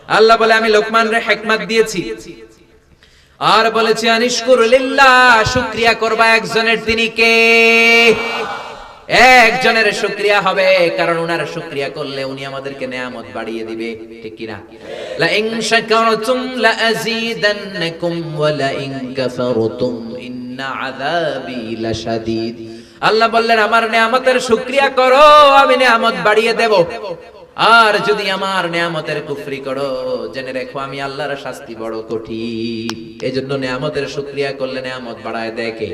আল্লাহ বলে আমি লোকমান রে হিকমত দিয়েছি আর বলেছি আনিশকুর লিল্লাহ, শুকরিয়া করবা একজনের, তিনি কে? একজনের শুকরিয়া হবে, কারণ উনার শুকরিয়া করলে উনি আমাদেরকে নিয়ামত বাড়িয়ে দিবে, ঠিক কি না? লা ইন শাকারতুম লা আযীদান্নাকুম ওয়া লা ইন কাফারতুম ইন্না আযাবি লাশাদীদ। আল্লাহ বললেন আমার নিয়ামতের শুকরিয়া করো, আমি নিয়ামত বাড়িয়ে দেব, আর যদি আমার নিয়ামতের কুফরি করো জেনে রেখো আমি আল্লাহর শাস্তি বড় কঠিন। এজন্য নিয়ামতের শুকরিয়া করলে নিয়ামত বাড়ায় দেয় কে?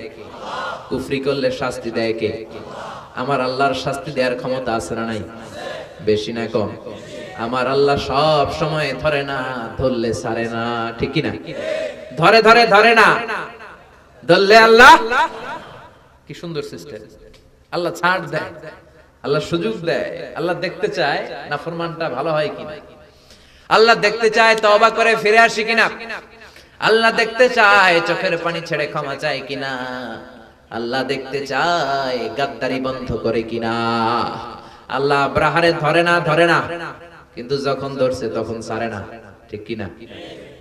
কুফরি করলে শাস্তি দেয় কে? আমার আল্লাহর শাস্তি দেওয়ার ক্ষমতা আছে না নাই? বেশি না কম? আমার আল্লাহ সব সময় ধরে না, ধরলে ছাড়ে না, ঠিক কি না? ধরে ধরে ধরে না, ধরলে আল্লাহ। কি সুন্দর সিস্টেম! আল্লাহ ছাড় দেয়, আল্লাহ সুযোগ দেয়, আল্লাহ দেখতে চায় নাফরমানটা ভালো হয় কিনা, আল্লাহ দেখতে চায় তওবা করে ফিরে আসে কিনা, আল্লাহ দেখতে চায় চোখের পানি ছেড়ে ক্ষমা চায় কিনা, আল্লাহ দেখতে চায় গাদ্দারি বন্ধ করে কিনা। আল্লাহ আব্রাহারে ধরে না, কিন্তু যখন ধরছে তখন ছাড়ে না, ঠিক কিনা?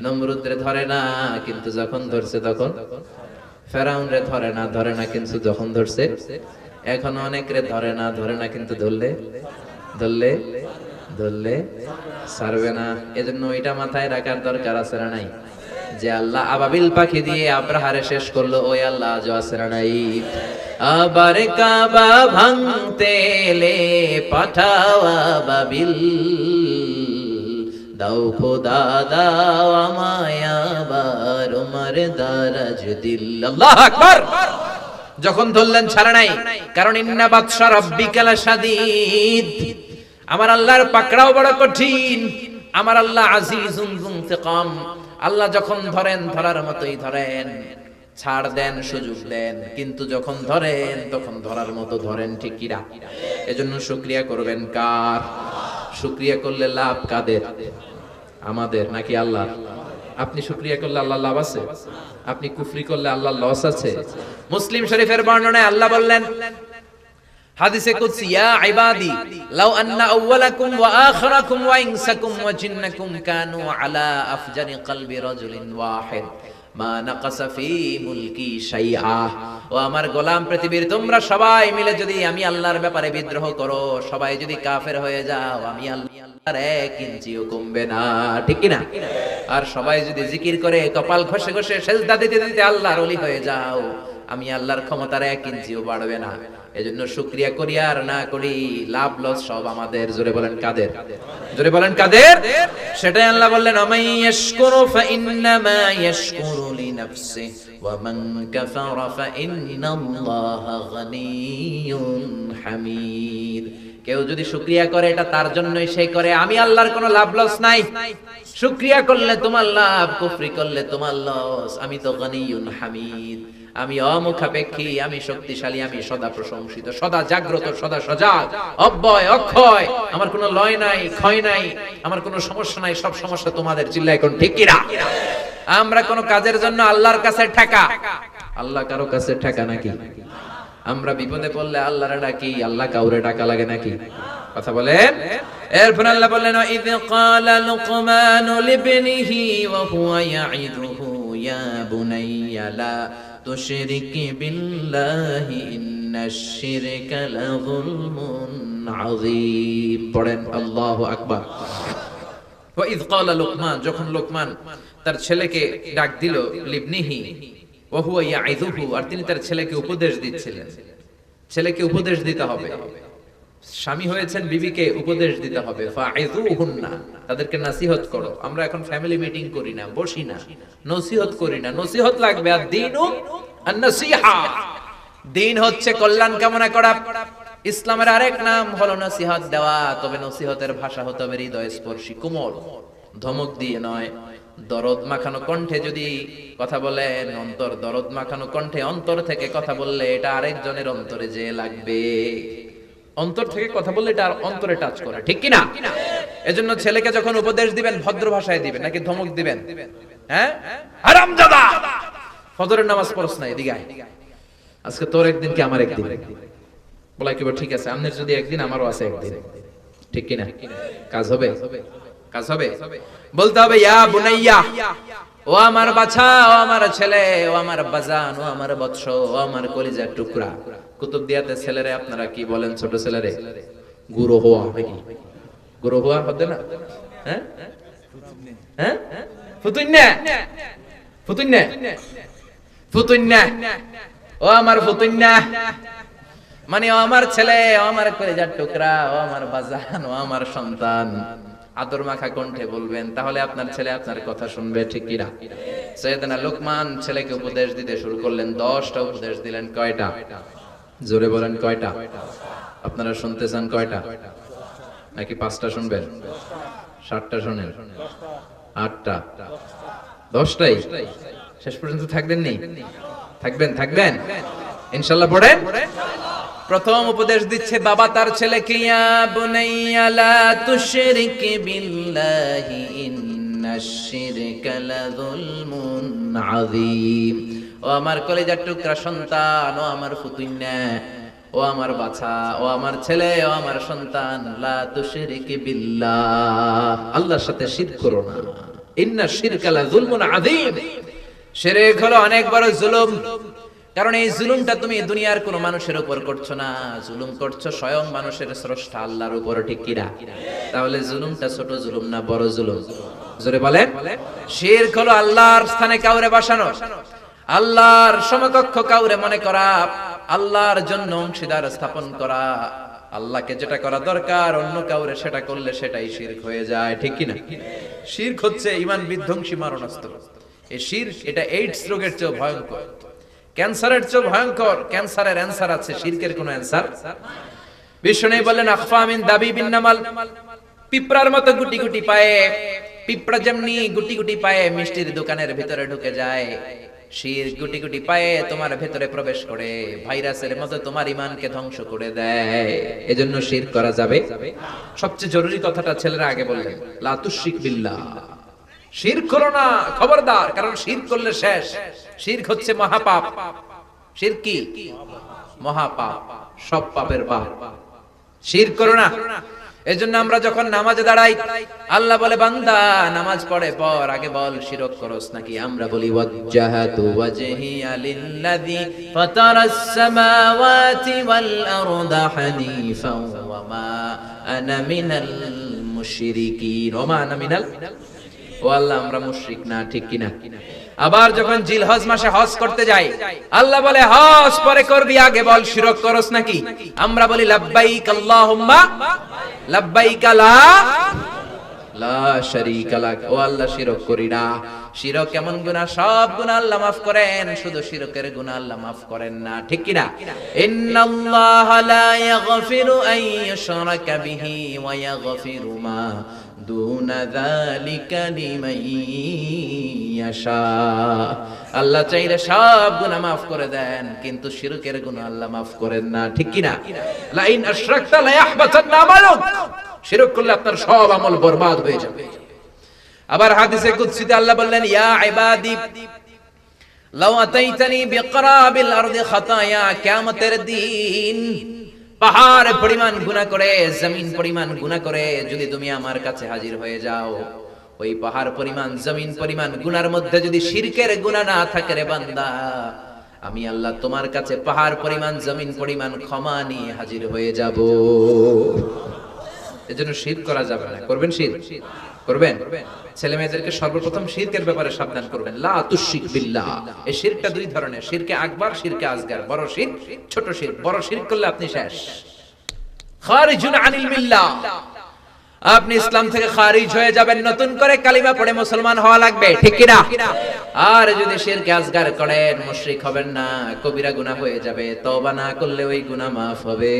নমরুদরে ধরে না, কিন্তু যখন ধরছে তখন, ফেরাউনরে ধরে না কিন্তু যখন ধরছে, এখন অনেকরে ধরে না কিন্তু ধরলে ছাড়বে না। এজন্য এটা মাথায় রাখার দরকার আছে না নাই? যে আল্লাহ আবাবিল পাখি দিয়ে আব্রাহারে শেষ করলো, ওই আল্লাহ আজও আছে না নাই? আবার কাবা ভাঙতে এলে পাঠাও আবাবিল, দাও খোদা দাও আমায় আবার উমর দারাজ দিল। আল্লাহু আকবার! যখন ধরলেন ছাড়া নাই, কারণ ইন্না বাতশা রাব্বিকা লাশাদীদ, আমার আল্লাহর পাকড়াও বড় কঠিন, আমার আল্লাহ আজিজুন যুনতিকাম। আল্লাহ যখন ধরেন ধরার মতোই ধরেন, ছাড় দেন, সুযোগ দেন, কিন্তু যখন ধরেন তখন ধরার মতো ধরেন, ঠিক কি না? এজন্য শুকরিয়া করবেন কার? শুকরিয়া করলে লাভ কাদের? আমাদের নাকি আল্লাহ? আপনি শুকরিয়া করলে আল্লাহ লাভ আছে, আপনি কুফরি করলে আল্লাহ লস আছে। মুসলিম শরীফের বর্ণনায় আল্লাহ বললেন হাদিসে কুদসি, ইয়া ইবাদি লাউ আন্না আউওয়ালাকুম ওয়া আখিরাকুম ওয়া ইনসাকুম ওয়া জিন্নাকুম কানু আলা আফজারি কলবি রাজুলিন ওয়াহিদ মা নাকাসা ফি মুলকি শাইআ। ও আমার গোলাম পৃথিবীর তোমরা সবাই মিলে যদি আমি আল্লাহর ব্যাপারে বিদ্রোহ করো, সবাই যদি কাফের হয়ে যাও, আমি আল্লাহর 1 ইঞ্চিও কমবে না, ঠিক কি না? আর সবাই যদি জিকির করে কপাল ঘষে ঘষে সেজদা দিতে দিতে আল্লাহর ওলি হয়ে যাও, আমি আল্লাহর ক্ষমতার 1 ইঞ্চিও বাড়বে না। এজন্য শুকরিয়া করি আর না করি, লাভ লস সব আমাদের। জোরে বলেন কাদের? জোরে বলেন কাদের? সেটাই আল্লাহ বললেন, আমাই ইয়াশকুরু ফা ইন্নামা ইয়াশকুরু লিনাফসিহি ওয়া মান কাফারা ফা ইন্নাল্লাহা গানিয়্যুন হামিদ। কেউ যদি শুকরিয়া করে এটা তার জন্যই সে করে, আমি আল্লাহর কোনো লাভ লস নাই। শুকরিয়া করলে তোমার লাভ, কুফরি করলে তোমার লস। আমি তো গানিয়্যুন হামিদ, আমি অমুখাপেক্ষী, আমি শক্তিশালী, আমি সদা প্রশংসিত, সদা জাগ্রত, সদা সজাগ, অব্যয় অক্ষয়, আমার কোনো লয় নাই, ক্ষয় নাই, আমার কোনো সমস্যা নাই, সব সমস্যা তোমাদের। চিল্লায় কোন ঠিক কি না? আমরা কোন কাজের জন্য আল্লাহর কাছে ঠেকা, আল্লাহ কারো কাছে ঠেকা নাকি? আমরা বিপদে পড়লে আল্লাহরে ডাকি, আল্লাহ কাউরে ডাকা লাগে নাকি? কথা বলেন। এরপর আল্লাহ বললেন, ইয ক্বালা লুকমানু লিবনিহি ওয়া হুয়া ইয়াইদুহু ইয়া বুনাইয়া লা তুশরিকি বিল্লাহি ইন্নাশ শিরকা লাযুলমুন আযীম। পড়েন আল্লাহু আকবার। ওয়া ইয ক্বালা লুকমান, যখন লোকমান তার ছেলেকে ডাক দিল, লিবনিহি ওয়া হুয়া ইয়াইদুহু, আর তিনি তার ছেলেকে উপদেশ দিচ্ছিলেন। ছেলেকে উপদেশ দিতে হবে, স্বামী হয়েছেন, বিবিকে উপদেশ দিতে হবে। ফাইযুহুন্না, তাদেরকে নসিহত করো। আমরা এখন ফ্যামিলি মিটিং করি না, বসি না, নসিহত করি না। নসিহত লাগবে। আর দ্বীনু আন-নাসিহা, দ্বীন হচ্ছে কল্যাণ কামনা করা। ইসলামের আরেক নাম হলো নসিহত দেওয়া। তবে নসিহতের ভাষা হতে হবে হৃদয় স্পর্শী, কোমল, ধমক দিয়ে নয়। দরদ মাখানো কণ্ঠে যদি কথা বলেন, অন্তর দরদ মাখানো কণ্ঠে অন্তর থেকে কথা বললে এটা আরেকজনের অন্তরে যে লাগবে। অন্তর থেকে কথা বললে এটা অন্তরে টাচ করে, ঠিক কি না? এজন্য ছেলেকে যখন উপদেশ দিবেন ভদ্র ভাষায় দিবেন, নাকি ধমক দিবেন? হ্যাঁ, হারামজাদা, ফজরের নামাজ পড়ছ না, এদিকে আয়, আজকে তোর একদিন কি আমার একদিন। বলা কি ঠিক আছে, আমনের যদি একদিন আমারও আছে একদিন, ঠিক কি না? কাজ হবে? কাজ হবে? বলতে হবে ইয়া বুনাইয়া, ও আমার বাছা, ও আমার ছেলে, ও আমার বাজান, ও আমার বৎস, ও আমার কলিজার টুকরা। কুতুবদিয়াতে ছেলেরে আপনারা কি বলেন? ছোট ছেলেরে গুরু হওয়া নাকি? গুরু হওয়া হতে না? হ্যাঁ হ্যাঁ, ফুতুন্না, ফুতুন্না, ফুতুন্না, ও আমার ফুতুন্না, মানে ও আমার ছেলে, ও আমার কলিজার টুকরা, ও আমার বাজান, ও আমার সন্তান। আদর মাখা কণ্ঠে বলবেন, তাহলে আপনার ছেলে আপনার কথা শুনবে, ঠিক কি না? সাইয়েদনা লোকমান ছেলেকে উপদেশ দিতে শুরু করলেন, 10টা উপদেশ দিলেন। কয়টা? জোরে বলেন কয়টা? আপনারা শুনতে চান কয়টা? নাকি 5টা শুনবেন? 7টা শুনেন? 8টা? 10টাই? শেষ পর্যন্ত থাকবেন নি? থাকবেন? থাকবেন ইনশাআল্লাহ। পড়েন। প্রথম উপদেশ দিচ্ছে বাবা তার ছেলেকে, ইয়া বুনাইয়া লা তুশরিক বিল্লাহি ইন্নাশ শিরকা লাযুলমুন আযীম। ও আমার কলিজার টুকরা সন্তান, ও আমার ফুতুন্না, ও আমার বাছা, ও আমার ছেলে, ও আমার সন্তান, লা তুশরিক বিল্লাহ, আল্লাহর সাথে শিরক করো না। ইন্নাশ শিরকা লাযুলমুন আযীম, শিরক হলো অনেক বড় জুলুম। কারণ এই জুলুমটা তুমি দুনিয়ার কোন মানুষের উপর করছো না, জুলুম করছো স্বয়ং মানুষের স্রষ্টা আল্লাহর উপর, ঠিক কি না? তাহলে জুলুমটা ছোট জুলুম না বড় জুলুম? জোরে বলেন। শিরক হলো আল্লাহর স্থানে কাউরে বসানো, আল্লাহর সমকক্ষ কাউরে মনে করা, আল্লাহর জন্য অংশীদার স্থাপন করা, আল্লাহকে যেটা করা দরকার অন্য কাউরে সেটা করলে সেটাই শিরক হয়ে যায়, ঠিক কি না? শিরক হচ্ছে ঈমান বিধ্বংসী মারণাস্ত্র। এই শিরক, এটা এইডস রোগের চেয়ে ভয়ঙ্কর, ক্যান্সারের চেয়ে ভয়ঙ্কর। ক্যান্সারের অ্যানসার আছে, শিরকের কোনো অ্যানসার। বিষ্ণু বলেন আখফা মিন দাবিবিন নামাল, পিঁপড়ার মতো গুটি গুটি পায়ে, পিঁপড়া যেমনি গুটি গুটি পায়ে মিষ্টির দোকানের ভিতরে ঢুকে যায়, শিরক গুটি গুটি পায়ে তোমার ভেতরে প্রবেশ করে ভাইরাসের মতো তোমার ঈমানকে ধ্বংস করে দেয়। এজন্য শিরক করা যাবে। সবচেয়ে জরুরি কথাটা ছেলেরা আগে বললেন, লা তুশরিক বিল্লাহ, শিরক করো না, খবরদার। কারণ শিরক করলে শেষ। শিরক হচ্ছে মহাপাপ। শিরক কি? মহাপাপ, সব পাপের বাপ। শিরক করো না। এজন্য আমরা যখন নামাজে দাঁড়াই, আল্লাহ বলে বান্দা নামাজ পড়ে পর, আগে বল শিরক করস নাকি? আমরা বলি ওয়াজ্জাহাতু ওয়াজহিয়া লিল্লাযী ফাতারাস সামাওয়াতি ওয়াল আরদা হানিফান ওয়া মা আনা মিনাল মুশরিকিন, ওয়া মা আনা মিনাল, ও আল্লাহ আমরা মুশরিক না, ঠিক কি না? আবার যখন জিলহজ মাসে হজ করতে যাই, আল্লাহ বলে হজ পরে করবি, আগে বল শিরক করস নাকি? আমরা বলি লাব্বাইক আল্লাহুম্মা লাব্বাইক লা শারীকা লাক, ও আল্লাহ শিরক করি না। শিরক কেমন গুনাহ? সব গুনাহ আল্লাহ মাফ করেন, শুধু শিরকের গুনাহ আল্লাহ মাফ করেন না, ঠিক কি না? ইন্নাল্লাহা লা ইয়াগফিরু আন ইউশরাকা বিহি ওয়া ইয়াগফিরু মা দুনা যালিকা লিমান ইয়াশা। আল্লাহ চাইলে সব গুনাহ মাফ করে দেন, কিন্তু শিরকের গুনাহ আল্লাহ মাফ করেন না, ঠিক কি না? লা ইন আশরাকতা লা ইয়াহবাতান্না আমালুক, শিরক করলে আপনার সব আমল বরবাদ হয়ে যাবে। আবার হাদিসে কুদসিতে আল্লাহ বললেন, ইয়া ইবাদি লাউ আতাইতানি বিকরাবিল আরদি খাতায়া, কিয়ামতের দিন পাহাড় পরিমাণ গুনাহ করে, জমিন পরিমাণ গুনাহ করে যদি তুমি আমার কাছে হাজির হয়ে যাও, ওই পাহাড় পরিমাণ জমিন পরিমাণ গুনার মধ্যে যদি শিরকের গুনাহ না থাকে রে বান্দা, আমি আল্লাহ তোমার কাছে পাহাড় পরিমাণ জমিন পরিমাণ ক্ষমা নিয়ে হাজির হয়ে যাব। এজন্য শিরক করা যাবে না। করবেন শিরক? করবেন? ছেলে মেয়েদেরকে সর্বপ্রথম শিরকের ব্যাপারে সাবধান করবেন। লা তুশরিক বিল্লাহ। এই শিরকটা দুই ধরনের, শিরকে আকবার, শিরকে আসগার। বড় শিরক, ছোট শিরক। বড় শিরক করলে আপনি শেষ, খারিজুন আনিল মিল্লাহ, আপনি ইসলাম থেকে খারিজ হয়ে যাবেন। নতুন করে কালিমা পড়ে মুসলমান হওয়া লাগবে, ঠিক কি না? আর যদি শিরকে আসগার করেন, মুশরিক হবেন না, কবিরা গুনাহ হয়ে যাবে। তওবা না করলে ওই গুনাহ মাফ হবে।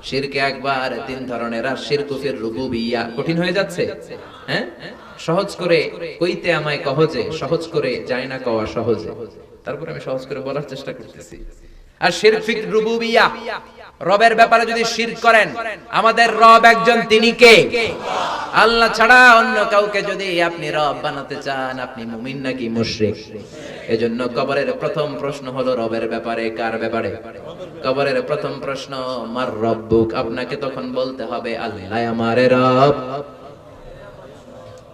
শিরকে আকবার তিন ধরনের। আর শিরকু ফির রুবুবিয়্যা, কঠিন হয়ে যাচ্ছে, হ্যাঁ? সহজ করে কইতে আমায় কহজে, সহজ করে যায় না কওয়া সহজে। তারপর আমি সহজ করে বলার চেষ্টা করতেছি। আর শিরক ফির রুবুবিয়্যা, রবের ব্যাপারে যদি শিরক করেন, আমাদের রব একজন, তিনি কে? আল্লাহ ছাড়া অন্য কাউকে যদি আপনি রব বানাতে চান, আপনি মুমিন নাকি মুশরিক? এজন্য কবরের প্রথম প্রশ্ন হলো রবের ব্যাপারে। কার ব্যাপারে? কবরের প্রথম প্রশ্ন মার রব্বুক, আপনাকে তখন বলতে হবে আল্লাহ আমার রব।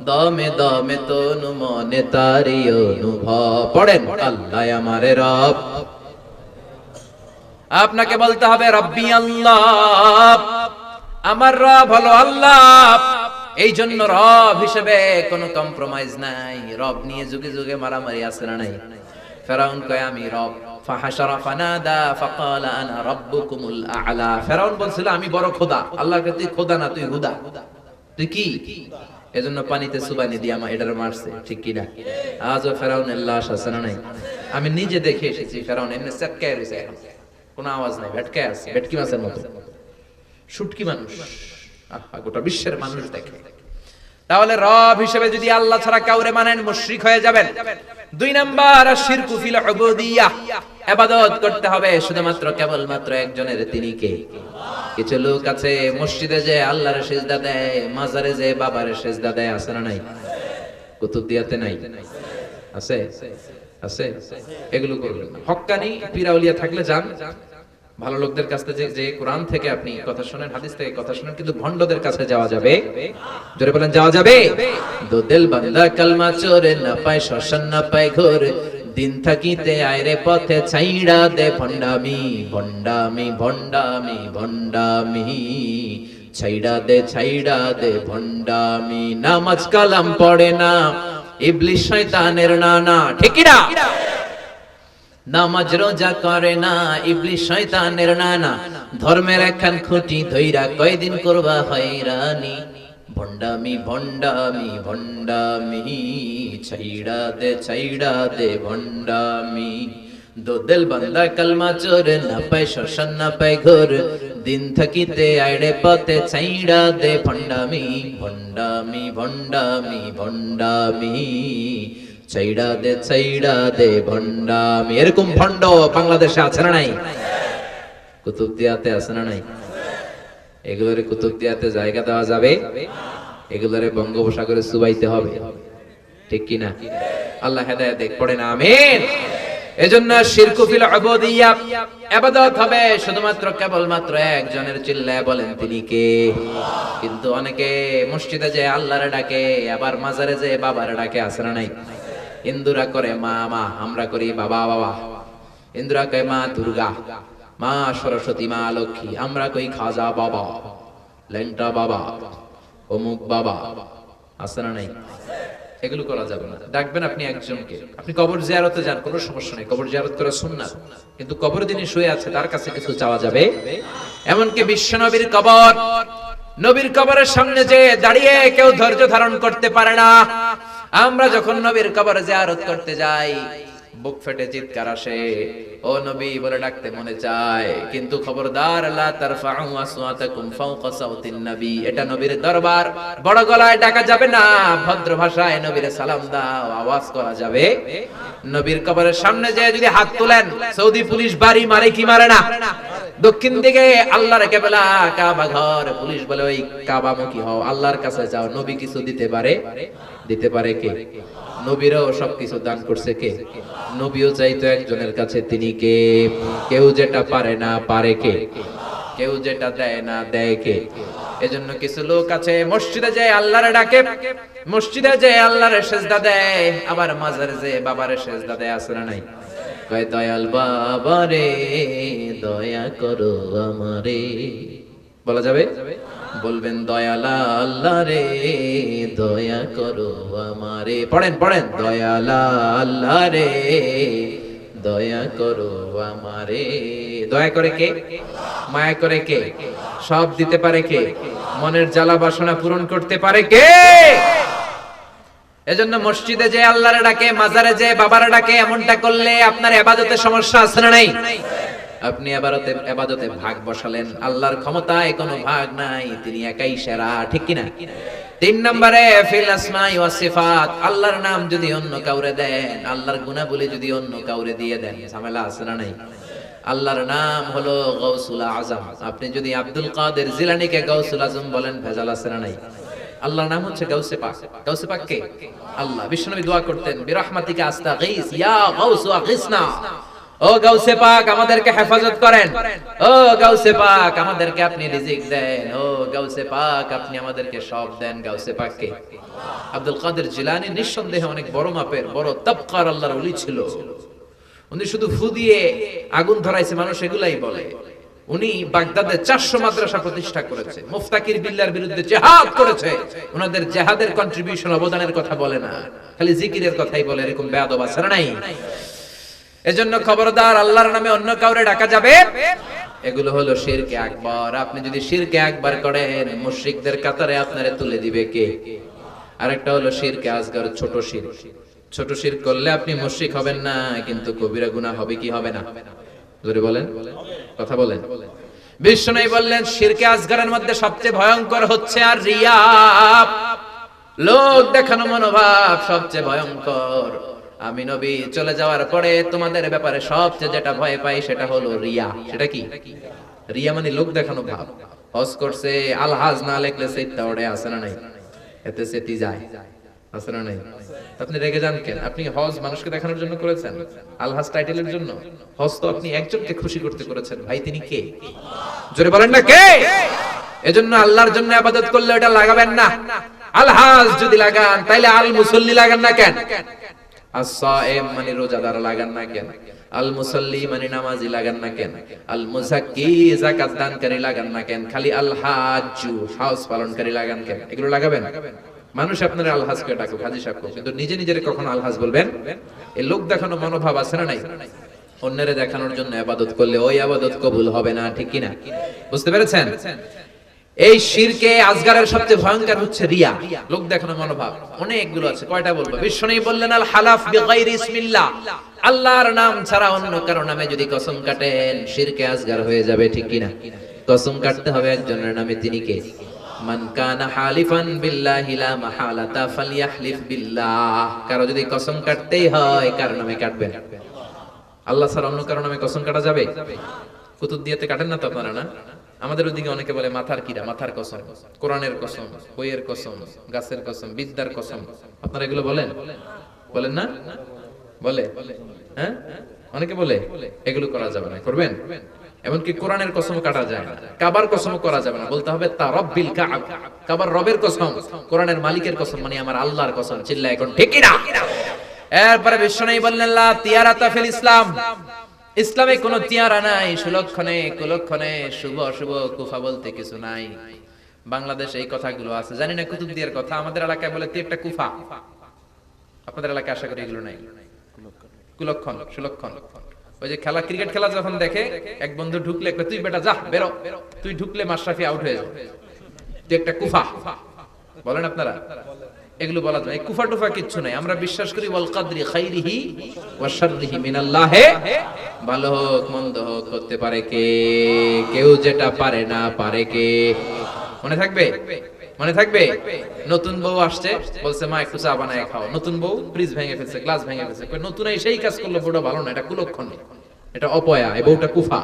দমে দমে তনু মনে তারি অনুভব। পড়েন আল্লাহ আমার রব। আপনাকে বলতে হবে রব্বি আল্লাহ, আমার রব হলো আল্লাহ। এই জন্য রব হিসেবে কোনো কম্প্রোমাইজ নাই। রব নিয়ে যুগে যুগে মারামারি আছে না নাই? ফেরাউন কয় আমি রব, ফাহাশারা ফানাদা ফাকালা আনা রাব্বুকুমুল আ'লা। ফেরাউন বলছিল আমি বড় খোদা। আল্লাহর কাছে তুই খোদা না, তুই হুদা। তুই কি? এজন্য পানিতে সুবানি দিয়ে আমার এটারে মারছে, ঠিক কি না? আজও ফেরাউনের লাশ আছে না নাই? আমি নিজে দেখে এসেছি ফেরাউন এমনি সেটকায় রয়েছে, এখন কোনো আওয়াজ নাই, ভেটকায় আছে, ভেটকি মাছের মতো শুটকি মানুষ। আহা, গোটা বিশ্বের মানুষ দেখে। তাহলে রব হিসেবে যদি আল্লাহ ছাড়া কাউরে মানেন মুশরিক হয়ে যাবেন। 2 নাম্বার শিরকু ফিল উবুদিয়াহ, ইবাদত করতে হবে শুধুমাত্র কেবলমাত্র একজনের, তিনি কে? কিছু লোক আছে মসজিদে যে আল্লাহর সিজদা দেয়, মাজারে যে বাবার সিজদা দেয়, আছে না নাই? কুতুবদিয়াতে নাই? আছে আছে। এগুলো করবেন না। হক্কানি পীরাউলিয়া থাকলে যান, ভালো লোকদের কাছ থেকে যে কোরআন থেকে আপনি কথা শুনেন, হাদিস থেকে কথা শুনেন, কিন্তু ভণ্ডদের কাছে যাওয়া যাবে? জোরে বলেন যাওয়া যাবে? দো দিল বান্দা কালমা চোরে না পায় শ্মশান না পায় ঘর, দিন থাকিতে আইরে পথে ছাইড়া দে ভণ্ডামি ভণ্ডামি ভণ্ডামি ভণ্ডামি, ছাইড়া দে ভণ্ডামি। নামাজ কালাম পড়ে না ইবলিশ শয়তানের নানা, ঠিক কি না? নামাজ রোজা করে না ইবলিশ শয়তানের নানা, ধর্মের একখান খুঁটি ধইরা কয়দিন করবা হয়রানি, ভণ্ডামি ভণ্ডামি ভণ্ডামি, ছাইড়া দে ভণ্ডামি। দো দিল বান্দা কালমা চোরে না পায় শ্মশান না পায় ঘর, দিন থাকিতে আইড়ে পথে ছাইড়া দে ভণ্ডামি ভণ্ডামি ভণ্ডামি ভণ্ডামি, ছাইড়া দে ভণ্ডামি। এরকম ভণ্ড বাংলাদেশে আছে না নাই? কুতুবদিয়াতে আছে না নাই? এগুলোরে কুতুবদিয়াতে জায়গা দেওয়া যাবে? এগুলোরে বঙ্গোপসাগরে চুবাইতে হবে, ঠিক কি না? আল্লাহ হেদায়েত দেখ, পড়েন আমিন। এজন্য শিরকু ফিল উবুদিয়াহ, ইবাদত হবে শুধুমাত্র কেবলমাত্র একজনের। চিল্লায় বলেন তিনি কে? কিন্তু অনেকে মসজিদে যে আল্লাহরে ডাকে, আবার মাজারে যে বাবারে ডাকে, আছে না নাই? হিন্দুরা করে মা মা, আমরা করি বাবা বাবা। হিন্দুরা কয় মা দুর্গা, মা সরস্বতী, মা লক্ষ্মী, আমরা কই খাজা বাবা, লেংটা বাবা, অমুক বাবা, আছে না নাই? এগুলো করা যাবে না। ডাকবেন আপনি একজনকে। আপনি কবর জিয়ারতে যান, কোনো সমস্যা নেই, কবর জিয়ারত করা সুন্নাত, কিন্তু কবরে যিনি শুয়ে আছে তার কাছে কিছু চাওয়া যাবে? এমনকি বিশ্ব নবীর কবর, নবীর কবরের সামনে যে দাঁড়িয়ে কেউ ধৈর্য ধারণ করতে পারে না। আমরা যখন নবীর কবরে জিয়ারত করতে যাই, বুক ফেটে চিৎকার আসে, ও নবী বলে ডাকতে মনে চায়, কিন্তু খবরদার লা তারফাউ আসওয়াতাকুম ফাওকা সাউতিন নবী, এটা নবীর দরবার, বড় গলায় ডাকা যাবে না, ভদ্র ভাষায় নবীরে সালাম দাও, আওয়াজ করা যাবে। নবীর কবরের সামনে যে যদি হাত তুলেন, সৌদি পুলিশ বাড়ি মারে কি মারে না? দক্ষিণ দিকে আল্লাহর কিবলা কাবা ঘর, পুলিশ বলে ওই কাবামুখী হও, আল্লাহর কাছে যাও। নবী কিছু দিতে পারে? দিতে পারে কে? নবীরাও সবকিছু দান করছে কে? নবীও চাইতো একজনের কাছে, তিনি কে? কেউ যেটা পারে না পারে কে? কেউ যেটা দেয় না দেয় কে? এজন্য কিছু লোক আছে মসজিদে যায় আল্লাহরে ডাকে, মসজিদে যায় আল্লাহরে সিজদা দেয়, আবার মাজারে যায় বাবারে সিজদা দেয়, আছে না নাই? কয় দয়াল বাবা রে দয়া করো আমারে, বলা যাবে? বলবেন দয়াল আল্লাহ রে দয়া করো আমারে। পড়েন পড়েন, দয়াল আল্লাহ রে দয়া করো আমারে। দয়া করে কে? মায়া করে কে? সব দিতে পারে কে? মনের জ্বালা বাসনা পূরণ করতে পারে কে? এজন্য মসজিদে যে আল্লাহরে ডাকে, মাজারে যে বাবারে ডাকে, এমনটা করলে আপনার ইবাদতে সমস্যা আছে না নাই? আপনি ইবাদতে ভাগ বসালেন, আল্লাহর ক্ষমতায় কোনো ভাগ নাই, তিনি একাই সেরা, ঠিক কি না? 3 নম্বরে ফিল আসমাই ওয়াস সিফাত, আল্লাহর নাম যদি অন্য কাউরে দেন, আল্লাহর গুণাবলী যদি অন্য কাউরে দিয়ে দেন, ঝামেলা আছে না নাই? আল্লাহর নাম হলো গাউসুল আজম, আপনি যদি আব্দুল কাদের জিলানীকে গাউসুল আজম বলেন, ভেজাল আছে না নাই? আল্লাহর নাম হচ্ছে গাউসে পাক। গাউসে পাক কে? আল্লাহ। বিশ্বনবী দোয়া করতেন, বিরহমাতিকা আস্তাগীস ইয়া গাউসু আগিসনা, ও গাউসে পাক আমাদেরকে হেফাজত করেন, ও গাউসে পাক আমাদেরকে আপনি রিজিক দেন, ও গাউসে পাক আপনি আমাদেরকে সব দেন। গাউসে পাক কে? আব্দুল কাদের জিলানী নিঃসন্দেহে অনেক বড় মাপের বড় তাবকার আল্লাহর ওলি ছিল। উনি শুধু ফু দিয়ে আগুন ধরাইছে মানুষ এগুলাই বলে। উনি বাগদাদে 400 মাদ্রাসা প্রতিষ্ঠা করেছে, মুফতাকির বিল্লাহর বিরুদ্ধে জিহাদ করেছে। ওনাদের জিহাদের কন্ট্রিবিউশন অবদানের কথা বলে না, খালি জিকিরের কথাই বলে। এরকম বেয়াদব আছে না নাই? এজন্য খবরদার, আল্লাহর নামে অন্য কাউরে ডাকা যাবে, এগুলো হলো শিরকে আকবার। আপনি যদি শিরকে আকবার করেন, মুশরিকদের কাতারে আপনারে তুলে দিবে কে? আরেকটা হলো শিরকে আসগর, ছোট শিরক। ছোট শিরক করলে আপনি মুশরিক হবেন না, কিন্তু কবিরা গুনাহ হবে কি হবে না? জোরে বলেন, কথা বলেন। বিষ্ণু বললেন শিরকে আসগরের মধ্যে সবচেয়ে ভয়ঙ্কর হচ্ছে আর রিয়া, লোক দেখানো মনোভাব সবচেয়ে ভয়ঙ্কর। আমি নবী চলে যাওয়ার পরে তোমাদের ব্যাপারে সবচেয়ে যেটা ভয় পাই সেটা হলো রিয়া। সেটা কি? রিয়া মানে লোক দেখানো ভাব। হজ করছে, আলহাজ না লেখলে সেটা ওড়ে আসে না নাই? এতে সেটি যায়, আছে না নাই? আপনি রেগে যান কেন? আপনি হজ মানুষকে দেখানোর জন্য করেছেন, আলহাজ টাইটেলের জন্য? হজ তো আপনি একজনকে খুশি করতে করেছেন, ভাই তিনি কে? জোরে বলেন না কে? এজন্য আল্লাহর জন্য ইবাদত করলে এটা লাগাবেন না। আলহাজ যদি লাগান তাইলে আল মুসল্লি লাগান না কেন? as-সাইম মানে রোজাদার লাগান না কেন? আল মুসাল্লি মানে নামাজি লাগান না কেন? আল মুযাক্কি যাকাত দানকারী লাগান না কেন? খালি আল হাজ্জু হজ পালনকারী লাগান কেন? এগুলো লাগাবেন? মানুষ আপনারা আলহাজ কে ডাকুক, হাজী সাহেব, কিন্তু নিজে নিজের কখনো আলহাজ বলবেন? এই লোক দেখানো মনোভাব আছে না নাই? অন্যরে দেখানোর জন্য ইবাদত করলে ওই ইবাদত কবুল হবে না, ঠিক কি না? বুঝতে পেরেছেন? এই শিরকে আসগারের সবচেয়ে ভয়ঙ্কর হচ্ছে রিয়া, লোক দেখানো মনোভাব। অনেকগুলো আছে, কয়টা বলবো? বিশ্বনবী বললেন আল হালাফ বিগাইরি ইসমিল্লাহ, আল্লাহর নাম ছাড়া অন্য কারো নামে যদি কসম কাটেন শিরকে আসগার হয়ে যাবে, ঠিক কি না? কসম কাটতে হবে একজনের নামে, তিনি কে? মান কানা হালিফান বিল্লাহি লা মাহালাতা ফালইয়াহলিফ বিল্লাহ। কারো যদি কসম কাটতেই হয় কার নামে কাটবেন? আল্লাহ ছাড়া অন্য কারো নামে কসম কাটা যাবে? কুতুবদিয়াতে কাটেন না তো আপনারা? না, আমাদের ওদিকে অনেকে বলে মাথার কিরা, মাথার কসম, কোরআনের কসম, বইয়ের কসম, গাছের কসম, বিদ্যার কসম। আপনারা এগুলো বলেন? বলেন না? বলে? হ্যাঁ, অনেকে বলে এগুলো করা যাবে না, করবেন? এমনকি কোরআনের কসম কাটা যায় না, কাবার কসম করা যাবে না, বলতে হবে তা রব্বিল কাব, কাবার রবের কসম, কোরআনের মালিকের কসম, মানে আমার আল্লাহর কসম। চিল্লা এখন ঠিক কি না? এরপরে বিশ্বনবী বললেন লা তিয়ারাতা ফিল ইসলাম, ইসলামে কোনো তিয়ারা নাই, সুলক্ষণে কুলক্ষণে শুভ অশুভ কুফা বলতে কিছু নাই। বাংলাদেশে এই কথাগুলো আছে, জানি না কুতুবদিয়ার কথা, আমাদের এলাকায় বলে তুই একটা কুফা। আপনাদের এলাকায় আশা করি এগুলো নাই, কুলক্ষণ সুলক্ষণ। ওই যে খেলা, ক্রিকেট খেলা যখন দেখে এক বন্ধু ঢুকলে তুই বেটা যা বেরো, তুই ঢুকলে মাশরাফি আউট হয়ে যাবে, তুই একটা কুফা বলেন আপনারা? এগুলো বলা যায়, কুফা টুফা কিচ্ছু নাই। আমরা বিশ্বাস করি ওয়াল কাদরি খাইরিহি ওয়া শাররিহি মিনাল্লাহ, ভালো হোক মন্দ হোক করতে পারে কে? কেউ যেটা পারে না পারে কে? মনে থাকবে? মনে থাকবে? নতুন বউ আসছে, বলছে মা একটু চা বানায় খাও। নতুন বউ ফ্রিজ ভেঙে ফেলছে, গ্লাস ভেঙে ফেলছে, নতুন এই সেই কাজ করলো, বউটা ভালো না, এটা কুলক্ষণ, এটা অপয়া, এই বউটা কুফা।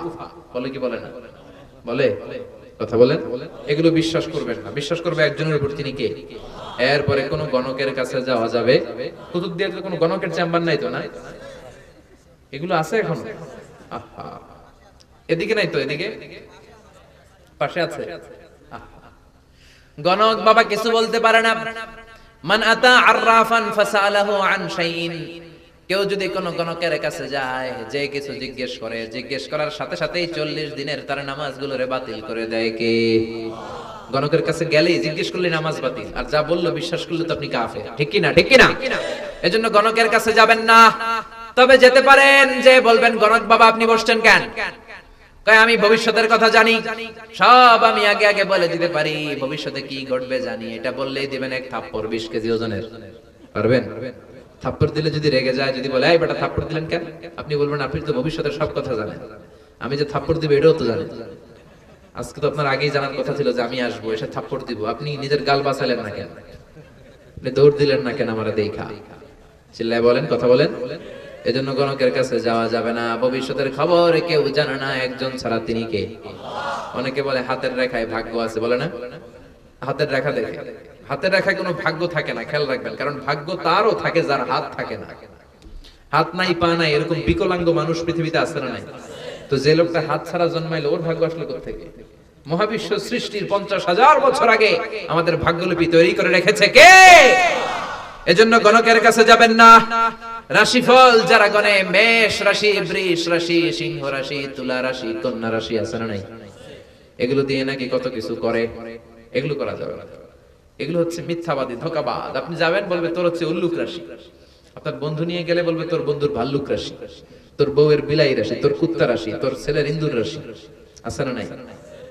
বলে কি বলে না? বলে? কথা বলেন। এগুলো বিশ্বাস করবেন না, বিশ্বাস করবে একজনের উপর, তিনি কে? এরপরে কোন গণকের কাছে যাওয়া যাবে? কুতুবদিয়াতে কোন গণকের চেম্বার নাই তো? না, এগুলো আছে এখন? আহা, এদিকে নাই তো? এদিকে পাশে আছে। গণক বাবা কিছু বলতে পারে না। মান আতা আররাফান ফাসালাহু আন শাইইন, কেউ যদি কোন গণকের কাছে যায়, যে কিছু জিজ্ঞেস করে, জিজ্ঞেস করার সাথে সাথেই 40 দিনের তার নামাজগুলোরে বাতিল করে দেয় কে? গণকের কাছে গেলেই জিজ্ঞেস করলে নামাজ বাতিল, আর যা বললো বিশ্বাস করলে তো আপনি কাফের, ঠিক কি না? ঠিক কি না? এজন্য গণকের কাছে যাবেন না। তবে যেতে পারেন, যে বলবেন গণক বাবা আপনি বসছেন কেন? কয় আমি ভবিষ্যতের কথা জানি, সব আমি আগে আগে বলে দিতে পারি, ভবিষ্যতে কি ঘটবে জানি। এটা বললেই দিবেন এক থাপ্পড় 20 কেজি ওজনের। পারবেন? থাপ্পড় দিলে যদি রেগে যায়, যদি বলে এই বেটা থাপ্পড় দিলেন কেন, আপনি বলবেন আপনি তো ভবিষ্যতের সব কথা জানেন, আমি যে থাপ্পড় দিব এটাও তো জানেন। আজকে তো আপনার আগেই জানার কথা ছিল যে আমি আসবো, এসে থাপ্পড় দিব, আপনি নিজের গাল বাঁচালেন না কেন? আপনি দৌড় দিলেন না কেন আমারে দেখা? চিল্লায় বলেন, কথা বলেন। এজন্য গণকের কাছে যাওয়া যাবে না। ভবিষ্যতের খবর কেউ জানে না একজন ছাড়া, তিনি কে? অনেকে বলে হাতের রেখায় ভাগ্য আছে, বলে না? হাতের রেখা দেখে, হাতের রেখায় কোনো ভাগ্য থাকে না, খেয়াল রাখবেন, কারণ ভাগ্য তারও থাকে যার হাত থাকে না। হাত নাই পা নাই এরকম বিকলাঙ্গ মানুষ পৃথিবীতে আছে না নাই? তো যে লোকটা হাত ছাড়া জন্মাইলো ওর ভাগ্য আসলো কোত্থেকে? মহাবিশ্ব সৃষ্টির 50,000 বছর আগে আমাদের ভাগ্যলিপি তৈরি করে রেখেছে কে? এজন্য গণকের কাছে যাবেন না। রাশিফল যারা গণে, মেষ রাশি, বৃষ রাশি, সিংহ রাশি, তুলা রাশি, কন্যা রাশি আছে না নাই? এগুলো দিয়ে নাকি কত কিছু করে, এগুলো করা যাবে না। এগুলো হচ্ছে মিথ্যাবাদী, ধোঁকাবাজ। আপনি যাবেন বলবে তোর হচ্ছে উল্লুক রাশি, আপনার বন্ধু নিয়ে গেলে বলবে তোর বন্ধুর ভাল্লুক রাশি, তোর বউয়ের বিলাই রাশি, তোর কুত্তা রাশি, তোর ছেলের ইন্দুর রাশি, আছে না নাই?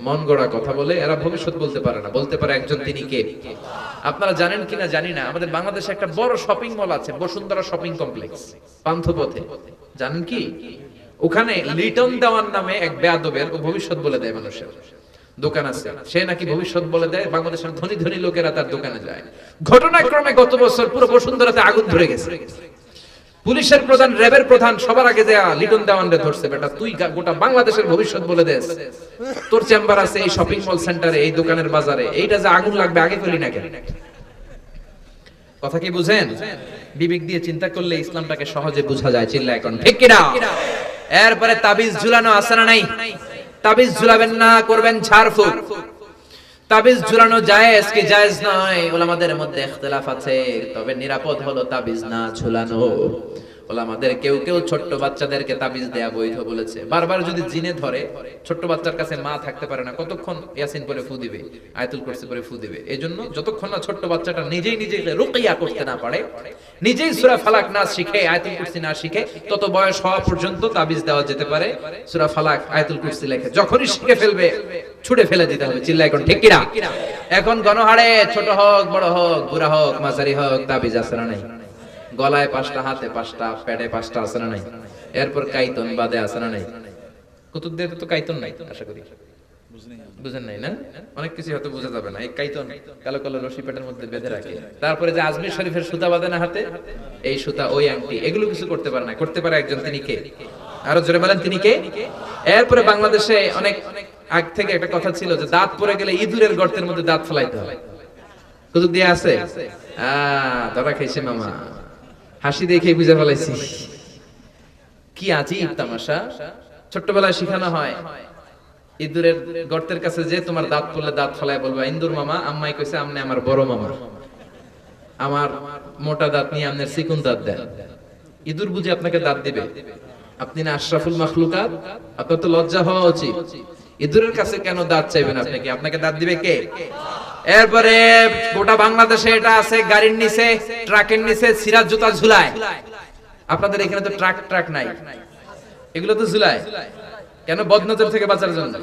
মন গড়া কথা বলে এরা, ভবিষ্যৎ বলতে পারে না। বলতে পারে একজন, তিনি কে? আপনারা জানেন কিনা জানি না, আমাদের বাংলাদেশে একটা বড় শপিং মল আছে, বসুন্ধরা শপিং কমপ্লেক্স, পান্থপথে। জানেন কি? ওখানে লিটন দেওয়ান নামে এক বেয়াদবের ও ভবিষ্যৎ বলে দেয় মানুষের দোকান আছে, সে নাকি ভবিষ্যৎ বলে দেয়। বাংলাদেশের ধনী ধনী লোকেরা তার দোকানে যায়। ঘটনাক্রমে গত বছর পুরো বসুন্ধরাতে আগুন ধরে গেছে। পুলিশের প্রধান, র্যাবের প্রধান সবার আগে দেয়া লিটন দেওয়ানরে ধরছে। বেটা তুই গোটা বাংলাদেশের ভবিষ্যৎ বলে দেস, তোর চেম্বার আছে এই শপিং মল সেন্টারে, এই দোকানের বাজারে, এইটা যে আগুন লাগবে আগে করি না কেন? কথা কি বুঝেন? বিবেক দিয়ে চিন্তা করলে ইসলামটাকে সহজে বোঝা যায়। চিল্লা এখন ঠিক কিনা? এরপরে তাবিজ ঝুলানো আছে না নাই? তাবিজ ঝুলাবেন না, করবেন ঝাড়ফুঁক। তাবিজ ঝুলানো জায়েজ কি জায়েজ নয়, উলামাদের মধ্যে ইখতিলাফ আছে। তবে নিরাপদ হলো তাবিজ না ঝুলানো। উলামাদের কেউ কেউ ছোট্ট বাচ্চাদেরকে তাবিজ দেয়া বৈধ বলেছে। বারবার যদি জিনে ধরে, ছোট্ট বাচ্চার কাছে মা থাকতে পারে না, কতক্ষণ ইয়াসিন পড়ে ফু দিবে, আয়াতুল কুরসি পড়ে ফু দিবে। এজন্য যতক্ষণ না ছোট্ট বাচ্চাটা নিজেই নিজে রুকিয়া করতে না পারে, নিজেই সূরা ফালাক না শিখে, আয়াতুল কুরসি না শিখে, তত বয়স হওয়া পর্যন্ত তাবিজ দেওয়া যেতে পারে। সূরা ফালাক, আয়াতুল কুরসি লেখে যখনই শিখে ফেলবে ছুড়ে ফেলে দিতে হবে। চিল্লা এখন ঠিক কিনা? এখন গণহারে ছোট হোক, বড় হোক, বুড়া হোক, মাঝারি হোক, তাবিজ আছে না নাই? গলায় 5টা, হাতে 5টা, পেটে 5টা আছে না নাই? এরপর কাইতন বাদে আছে না নাই? কুতুবদের তো কাইতন নাই, আশা করি বুঝেন নাই না? অনেক কিছু হয়তো বোঝা যাবে না। এই কাইতন কালো কালো রশি পেটের মধ্যে বেঁধে রাখে। তারপরে যে আজমির শরীফের সুতা বাঁধে না হাতে, এই সুতা, ওই আংটি, এগুলো কিছু করতে পারে না। করতে পারে একজন, তিনি কে? আরো জোরে বলেন, তিনি কে? এরপরে বাংলাদেশে অনেক আগ থেকে একটা কথা ছিল যে দাঁত পড়ে গেলে ইঁদুরের গর্তের মধ্যে দাঁত ফেলাইতে হয়। কুতুব দিয়ে আছে? ধরা খাইছে মামা, হাসি দেখে বুঝে ফেলাইছি। কি আজীব তামাশা! ছোট্টবেলায় শিখানো হয় ইঁদুরের গর্তের কাছে যে তোমার দাঁত পড়লে দাঁত ফেলায় বলবা, ইন্দুর মামা আম্মাই কইছে আমনে আমার বড় মামা, আমার মোটা দাঁত নিয়ে আপনার চিকুন দাঁত দেন। ইঁদুর বুঝে আপনাকে দাঁত দিবে? আপনি না আশরাফুল মাখলুকাত, আপনার তো লজ্জা হওয়া উচিত। ইঁদুরের কাছে কেন দাঁত চাইবেন? আপনাকে আপনাকে দাঁত দিবে কে? এরপরে গোটা বাংলাদেশে এটা আছে, গাড়ির নিচে, ট্রাকের নিচে সিরাজ জুতা ঝুলায়। আপনাদের এখানে তো ট্রাক নাই, এগুলো তো ঝুলায় কেন? বদনজর থেকে বাঁচার জন্য।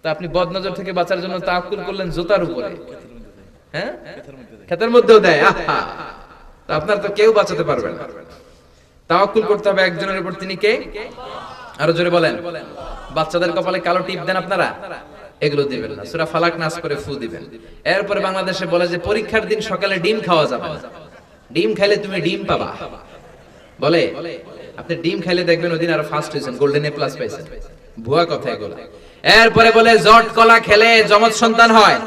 তা আপনি বদনজর থেকে বাঁচার জন্য তাওয়াক্কুল করলেন জুতার উপরে, হ্যাঁ? ক্ষেতের মধ্যেও দেয়। আহা, তা আপনার তো কেউ বাঁচাতে পারবে না। তাওয়াক্কুল করতে হবে একজনের উপর, তিনি কে? আরো জোরে বলেন। বাচ্চাদের কপালে কালো টিপ দেন আপনারা, এগুলো দিবেন না। সূরা ফালাক নাস করে ফু দিবেন। এরপরে বাংলাদেশে বলে যে পরীক্ষার দিন সকালে ডিম খাওয়া যাবে না, ডিম খাইলে তুমি ডিম পাবা। বলে আপনি ডিম খাইলে দেখবেন ওই দিন আরো ফার্স্ট হয়েছেন, গোল্ডেন এ প্লাস পাইছেন। ভুয়া কথা এগুলো। এরপরে বলে জট কলা খেলে যমজ সন্তান হয়।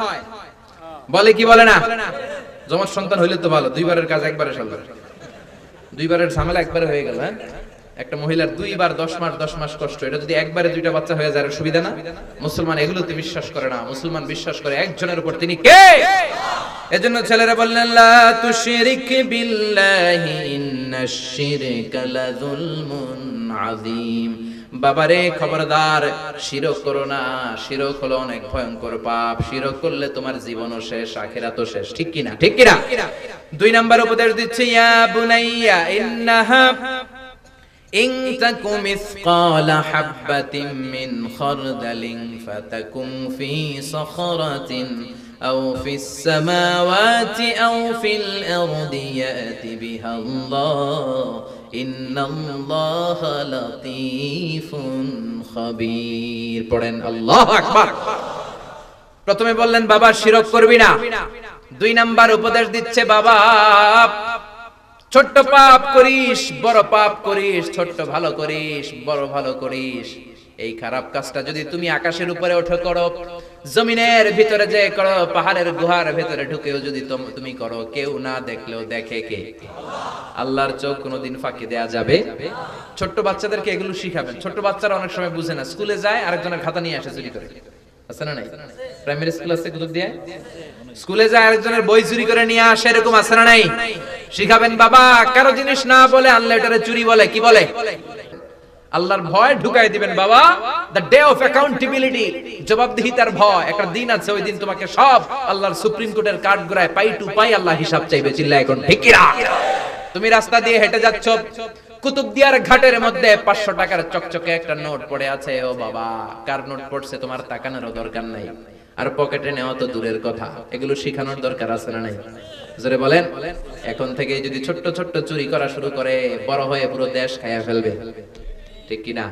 বলে কি বলে না? যমজ সন্তান হইলে তো ভালো, দুইবারের কাজ একবারে সারল। দুইবারের ঝামেলা একবারে হয়ে গেল। হ্যাঁ, একটা মহিলার 2 বার 10 মাস কষ্ট, এটা যদি একবারে 2টা বাচ্চা হয়ে যায় সুবিধা না? মুসলমান এগুলোতে বিশ্বাস করে না। মুসলমান বিশ্বাস করে একজনের উপর, তিনি কে? এজন্য ছেলেরা বললেন লা তুশরিক বিল্লাহি ইন্নাশ শিরকা লাযুলমুন আযীম। বাবারে খবরদার, শিরক করো না। শিরক হলো অনেক ভয়ঙ্কর পাপ। শিরক করলে তোমার জীবনও শেষ, আখিরাতও শেষ। ঠিক কি না? ঠিক কি না? 2 নাম্বার উপদেশ দিচ্ছে, ইয়া বুনাইয়া ইন্নাহা ইন তাকুম মিসকালা হাববাতিন মিন খারদালিন ফাতাকুম ফি সাখরাতিন আও ফিস সামাওয়াতি আও ফিল আরদি ইয়াতি বিহাল্লাহ ইন্নাল্লাহা লাতীফুন খাবীর। পড়েন আল্লাহু আকবার। প্রথমে বললেন বাবা শিরক করবি না। 2 নাম্বার উপদেশ দিচ্ছে, বাবা ছোট্ট পাপ করিস, বড় পাপ করিস, ছোট্ট ভালো করিস, বড় ভালো করিস, এই খারাপ কাজটা যদি তুমি আকাশের উপরে ওঠে করো, জমিনের ভিতরে যে করো, পাহাড়ের গুহার ভিতরে ঢুকেও যদি তুমি করো, কেউ না দেখলেও দেখে কে? আল্লাহর চোখ কোনোদিন ফাঁকি দেয়া যাবে? ছোট্ট বাচ্চাদেরকে এগুলো শিখাবেন। ছোট্ট বাচ্চারা অনেক সময় বুঝে না, স্কুলে যায় আরেকজনের খাতা নিয়ে আসে চুরি করে, আছে না নাই? প্রাইমারি স্কুল আছে কুতুব দিয়ে, স্কুলে যায় আরেকজনের বই চুরি করে নিয়ে আসে, এরকম আছে না নাই? শিখাবেন বাবা, কারো জিনিস না বলে আনলে এটারে চুরি বলে, কি বলে? আল্লাহর ভয় ঢুকাই দিবেন বাবা। দ্য ডে অফ অ্যাকাউন্টেবিলিটি, জবাবদিহিতার ভয়, একটা দিন আছে, ওই দিন তোমাকে সব আল্লাহর সুপ্রিম কোর্টের কাঠ গড়ায় পাই টু পাই আল্লাহ হিসাব চাইবে। চিল্লা এখন ঠিক কি না? তুমি রাস্তা দিয়ে হেঁটে যাচ্ছ, কুতুবদিয়ার ঘাটের মধ্যে 500 টাকার চকচকে একটা নোট পড়ে আছে, ও বাবা কার নোট পড়ছে তোমার তাকানোর দরকার নাই, আর পকেটে নেওয়া তো দূরের কথা, এগুলো শিখানোর দরকার আছে না নাই? জোরে বলেন। এখন থেকে যদি ছোট্ট ছোট্ট চুরি করা শুরু করে, বড় হয়ে পুরো দেশ খাইয়া ফেলবে, ঠিক কি না?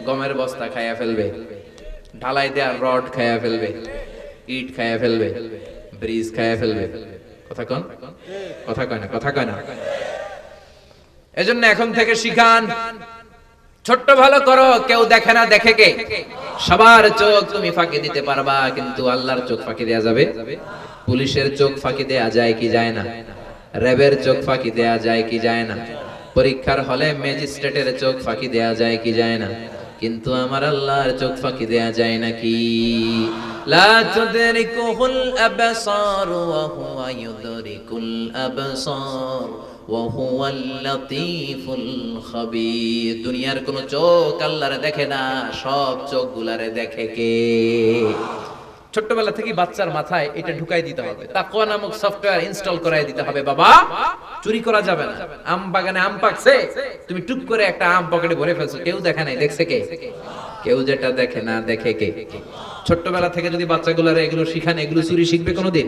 গমের বস্তা খাইয়া ফেলবে, ঢালাই দেওয়ার রড খাইয়া ফেলবে, ইট খাইয়া ফেলবে, ব্রিজ খাইয়া ফেলবে। কথা কন, কথা কয় না, কথা কয় না। এজন্য এখন থেকে শিখান, ছোট্ট ভালো করো, কেউ দেখে না, দেখে কে? সবার চোখ তুমি ফাঁকি দিতে পারবা, কিন্তু আল্লাহর চোখ ফাঁকি দেয়া যাবে? পুলিশের চোখ ফাঁকি দেয়া যায় কি যায় না? র্যাবের চোখ ফাঁকি দেয়া যায় কি যায় না? পরীক্ষার হলে ম্যাজিস্ট্রেটের চোখ ফাঁকি দেয়া যায় কি যায় না? কিন্তু আমার আল্লাহর চোখ ফাঁকি দেয়া যায় নাকি? লা তুদরিকুল আবসার ওয়া হুয়া ইউদরিকুল আবসার ওয়া হুয়াল লাতীফুল খাবীর। দুনিয়ার কোন চোখ আল্লাহরে দেখে না, সব চোখগুলারে দেখে কে? ছোট্টবেলা থেকে বাচ্চার মাথায় এটা ঢুকাই দিতে হবে, তাকওয়া নামক সফটওয়্যার ইনস্টল করাই দিতে হবে। বাবা চুরি করা যাবে না। আম বাগানে আম পাকছে, তুমি টুক করে একটা আম পকেটে ভরে ফেলছো, কেউ দেখে নাই, দেখছে কে? কেউ যেটা দেখে না, দেখে কে? ছোট্টবেলা থেকে যদি বাচ্চাগুলোরে এগুলো শিখান, এগুলো চুরি শিখবে কোনোদিন?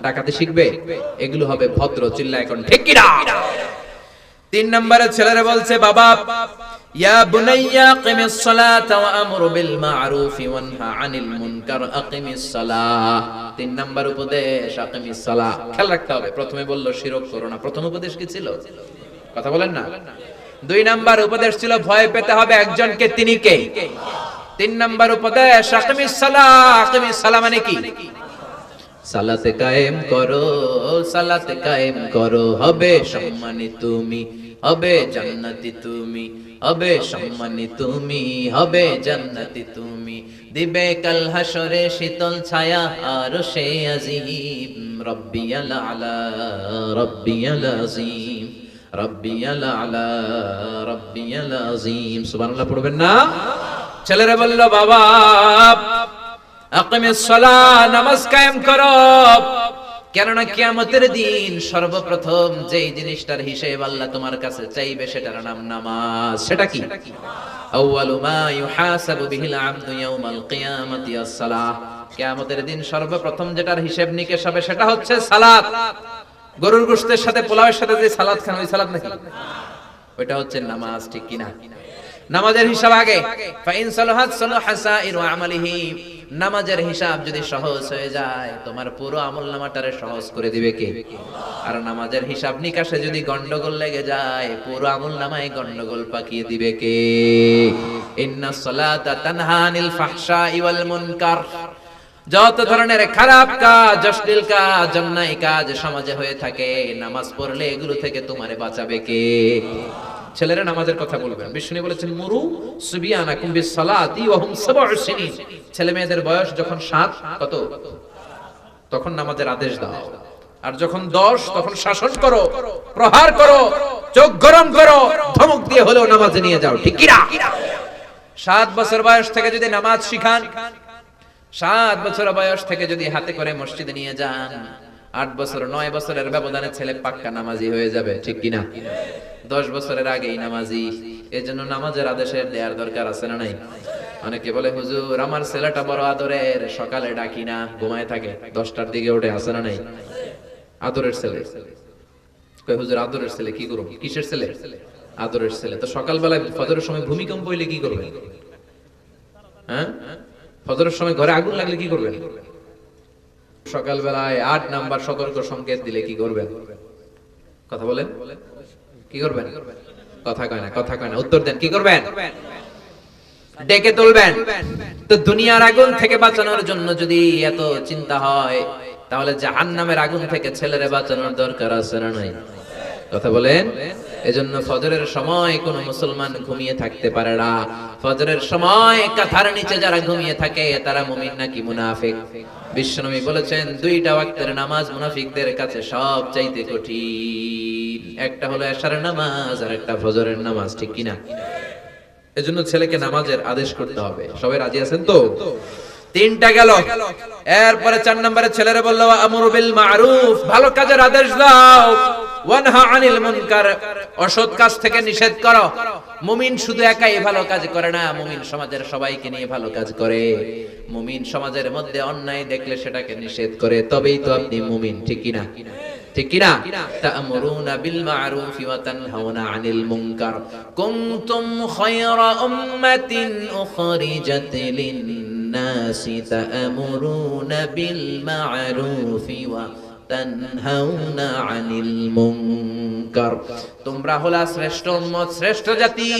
ডাকাতি শিখবে? এগুলো হবে ভদ্র। চিল্লা এখন ঠিক কি না? 3 নম্বরে ছেলেরা বলছে, বাবা ইয়া বুনাইয়া আকিমিস সালাতা ওয়া আমর বিল মা'রুফ ওয়া নহা আনিল মুনকার আকিমিস সালাহ। 3 নাম্বার উপদেশ আকিমিস সালাহ। খেয়াল রাখতে হবে, প্রথমে বলল শিরক করো না, প্রথম উপদেশ কি ছিল? কথা বলেন না। 2 নাম্বার উপদেশ ছিল ভয় পেতে হবে একজনকে, তিনি কে? 3 নাম্বার উপদেশ আকিমিস সালাহ। আকিমিস সালাহ মানে কি? সালাতে কায়েম করো, সালাতে কায়েম করো, হবে সম্মানী তুমি, হবে জান্নাতি তুমি, হবে সম্মানী তুমি, হবে জান্নাতি তুমি, দিবে কাল হাসরে শীতল ছায়া আরশে আজিম। রব্বিয়াল আলা, রব্বিয়াল আযীম, রব্বিয়াল আলা, রব্বিয়াল আযীম। সুবহানাল্লাহ পড়বেন না? ছেলেরা বলল, বাবা আকিমিস সালাহ, নামাজ কায়েম করো, কেননা কিয়ামতের দিন সর্বপ্রথম যেই জিনিসটার হিসেব আল্লাহ তোমার কাছে চাইবে সেটার নাম নামাজ। সেটা কি? আউয়ালু মা ইউহাসাবু বিহিল আবদু ইয়াউমাল কিয়ামাতি আস-সালাহ। কিয়ামতের দিন সর্বপ্রথম যেটার হিসেব নিকেশ হবে সেটা হচ্ছে সালাত। গরুর গোশতের সাথে পোলাওয়ের সাথে যে সালাত খান, ওই সালাত নাকি? ওইটা হচ্ছে নামাজ, ঠিক কি না? নামাজের হিসাব আগে। ফাইন সালাহাত সালাহা সাইরু আমালিহি। নামাজের হিসাব যদি সহজ হয়ে যায়, তোমার পুরো আমলনামাটারে সহজ করে দিবে কে? আর নামাজের হিসাব নিকাশে যদি গন্ডগোল লেগে যায়, পুরো আমলনামায় গন্ডগোল পাকিয়ে দিবে কে? ইন্নাস সালাতা তানহা আনিল ফাহশাই ওয়াল মুনকার। যত ধরনের খারাপ কাজ, অশ্লীল কাজ, অন্যায় কাজ সমাজে হয়ে থাকে, নামাজ পড়লে এগুলো থেকে তোমারে বাঁচাবে কে? ছেলেরা নামাজের কথা বলবেন। বিষ্ণু বলেছেন, মুরু সুবিয়ানাকুম বিসসালাতি ওয়া হুম 7 সিনিন। ছেলে মেয়েদের বয়স যখন 7, কত? তখন নামাজের আদেশ দাও। আর যখন 10 তখন শাসন করো, প্রহার করো, চোখ গরম করো, ধমক দিয়ে হলেও নামাজে নিয়ে যাও, ঠিক কি না? 7 বছর বয়স থেকে যদি নামাজ শিখান, 7 বছর বয়স থেকে যদি হাতে করে মসজিদে নিয়ে যান, 8 বছর 9 বছরের ব্যবধানে ছেলে পাক্কা নামাজি হয়ে যাবে, ঠিক কি না? 10 বছরের আগেই নামাজি। এজন্য নামাজের আদেশের দেওয়ার দরকার আছে না নাই? অনেকে বলে, হুজুর আমার ছেলেটা বড় আদরের, সকালে ডাকি না, ঘুমায় থাকে, 10টার দিকে ওঠে, আছে না নাই? আদরের ছেলে। কই হুজুর আদরের ছেলে কি করব? কিসের ছেলে? আদরের ছেলে। তো সকালবেলায় ফজরের সময় ভূমিকম্প হইলে কি করবেন? হ্যাঁ, ফজরের সময় ঘরে আগুন লাগলে কি করবেন? সকালবেলায় 8 নাম্বার সতর্ক সংকেত দিলে কি করবেন? কথা বলেন, কি করবেন? কথা কয় না, কথা কয় না, উত্তর দেন, কি করবেন? ডেকে তুলবেন। তো দুনিয়ার আগুন থেকে বাঁচানোর জন্য যদি এত চিন্তা হয়, তাহলে জাহান্নামের আগুন থেকে ছেলেরে বাঁচানোর দরকার আছে না নাই? কথা বলেন। এজন্য ফজরের সময় কোন মুসলমান ঘুমিয়ে থাকতে পারে না। ফজরের সময় কাঁথার নিচে যারা ঘুমিয়ে থাকে তারা মুমিন নাকি মুনাফিক? বিশ্বনবী বলেছেন, দুইটা ওয়াক্তের নামাজ মুনাফিকদের কাছে সবচাইতে কঠিন। একটা হলো এশারের নামাজ, আর একটা ফজরের নামাজ, ঠিক কিনা? এজন্য ছেলেকে নামাজের আদেশ করতে হবে। সবাই রাজি আছেন তো? তিনটা গেল। এরপরে 4 নম্বরে ছেলেরে বললো, আমরু বিল মারুফ, ভালো কাজের আদেশ দাও, ওয়ানহা আনিল মুনকার, অসৎ কাজ থেকে নিষেধ করো। মুমিন শুধু একাই ভালো কাজ করে না, মুমিন সমাজের সবাইকে নিয়ে ভালো কাজ করে। মুমিন সমাজের মধ্যে অন্যায় দেখলে সেটাকে নিষেধ করে, তবেই তো আপনি মুমিন, ঠিক কিনা? ঠিক কিনা? তা'মুরুনা বিল মা'রুফি ওয়া তানহাউনা আনিল মুনকার, কুনতুম খায়রা উম্মাতিন উখরিজাত লিন-নাসি তা'মুরুনা বিল মা'রুফি ওয়া তানহাউনা আনিল মুনকার। তোমরা হলা শ্রেষ্ঠ উম্মত, শ্রেষ্ঠ জাতি।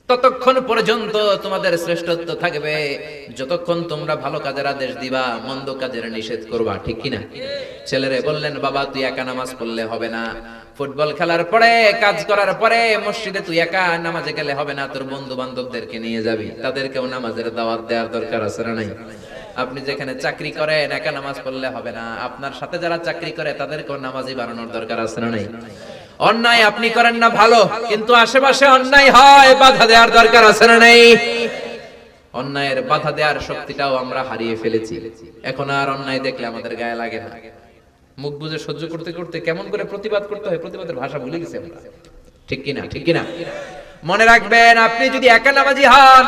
ততক্ষণ পর্যন্ত তোমাদের শ্রেষ্ঠত্ব থাকবে যতক্ষণ তোমরা ভালো কাজের আদেশ দিবা, মন্দ কাজের নিষেধ করবা, ঠিক কিনা? ছেলেরে বললেন, বাবা তুই একা নামাজ পড়লে হবে না, ফুটবল খেলার পরে, কাজ করার পরে মসজিদে তুই একা নামাজে গেলে হবে না, তোর বন্ধু বান্ধবদেরকে নিয়ে যাবি, তাদেরকেও নামাজের দাওয়াত দেওয়ার দরকার আছে না নাই? আপনি যেখানে চাকরি করেন, একা নামাজ পড়লে হবে না, আপনার সাথে যারা চাকরি করে তাদেরকেও নামাজি বানানোর দরকার আছে না নাই? অন্যায় আপনি করেন না ভালো, কিন্তু আশেপাশে অন্যায় হয়, বাধা দেওয়ার দরকার আছে না নাই? অন্যায়ের বাধা দেওয়ার শক্তিটাও আমরা হারিয়ে ফেলেছি। এখন আর অন্যায় দেখলে আমাদের গায়ে লাগে না, মুখ বুজে সহ্য করতে করতে কেমন করে প্রতিবাদ করতে হয়, প্রতিবাদের ভাষা ভুলে গেছি আমরা, ঠিক কিনা? ঠিক কিনা? মনে রাখবেন, আপনি যদি একা নামাজি হন,